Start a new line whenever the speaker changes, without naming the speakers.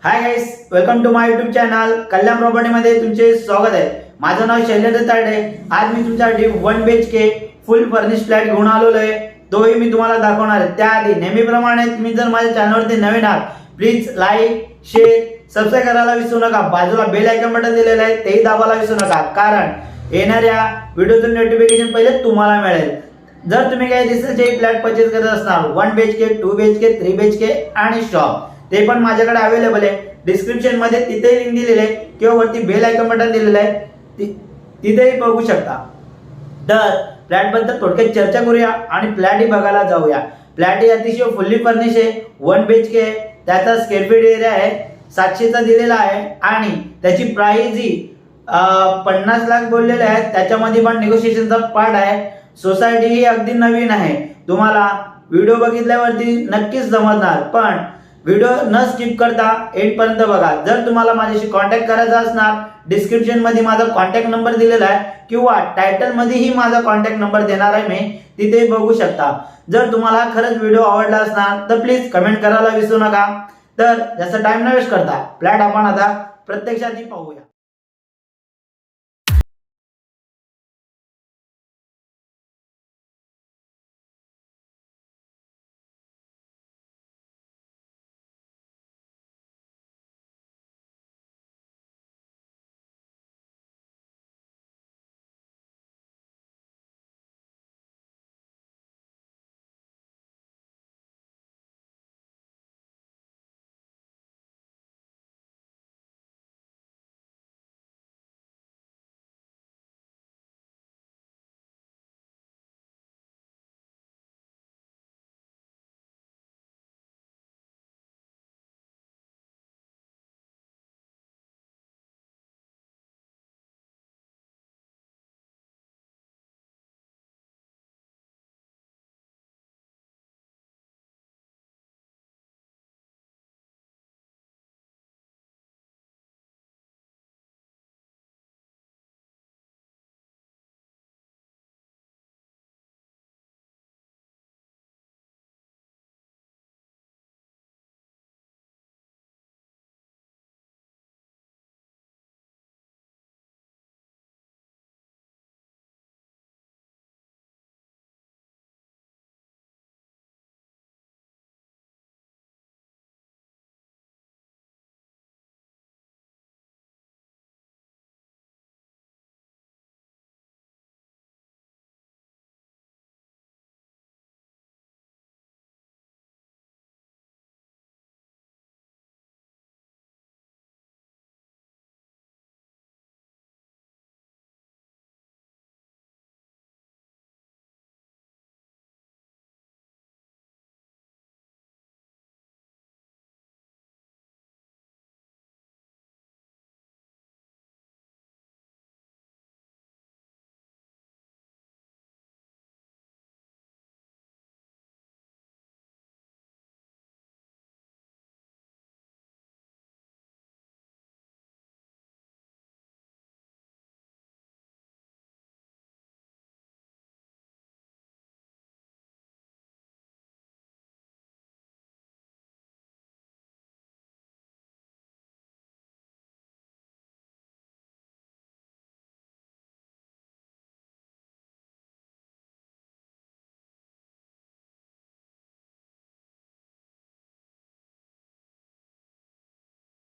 High guys, welcome to my YouTube channel Kalyan property मध्ये तुमचे स्वागत आहे। माझं नाव शैलेंद्र ताडे। आज मी तुमच्यासाठी 1 BHK फुल फर्निश फ्लॅट घेऊन आलेलो आहे। तोही मी तुम्हाला दाखवणार आहे। त्याआधी नेहमीप्रमाणे तुम्ही जर माझ्या चॅनलवरती नवीन आहात प्लीज लाईक, शेअर, सबस्क्राइब करायला विसरू नका। बाजूला बेल आयकॉन बटन दिलेलं आहे तेही दाबायला विसरू नका, कारण येणाऱ्या व्हिडिओचं नोटिफिकेशन पहिले तुम्हाला मिळेल। जर तुम्ही काही दिसचे फ्लॅट परचेस करत असणार 1 BHK, 2 BHK, 3 BHK आणि शॉप, ते पण माझ्याकडे अवेलेबल आहे। डिस्क्रिप्शन मध्ये तिथे लिंक दिलेली आहे किंवा वरती बेल आयकॉन बटन दिलेलं आहे, तिथेही बघू शकता। तर फ्लॅट बद्दल थोडक्यात चर्चा करूया आणि फ्लॅट ही बघायला जाऊया। फ्लॅट ही अतिशय फुल्ली फर्निश आहे, 1 BHK आहे। त्याचा स्क्वेअर फीट एरिया आहे 700 चा दिलेला आहे आणि त्याची प्राइस ही 50 लाख बोललेले आहे। त्याच्यामध्ये पण नेगोशिएशनचा पार्ट आहे। सोसायटी ही अगदी नवीन आहे, तुम्हाला व्हिडिओ बघितल्यावरती नक्कीच समजणार, पण व्हिडिओ न स्किप करता एंड पर्यंत बघा। जर तुम्हाला माझ्याशी कॉन्टॅक्ट करायचा असणार डिस्क्रिप्शन मध्ये माझा कॉन्टॅक्ट नंबर दिलेला आहे किंवा टायटल मध्येही माझा कॉन्टॅक्ट नंबर देणार आहे, मी तिथे बघू शकता। जर तुम्हाला खरंच व्हिडिओ आवडला असणार तर प्लीज कमेंट करायला विसरू नका। तर जास्त टाइम न वेस्ट करता फ्लॅट आपण आता प्रत्यक्षात पाहूया।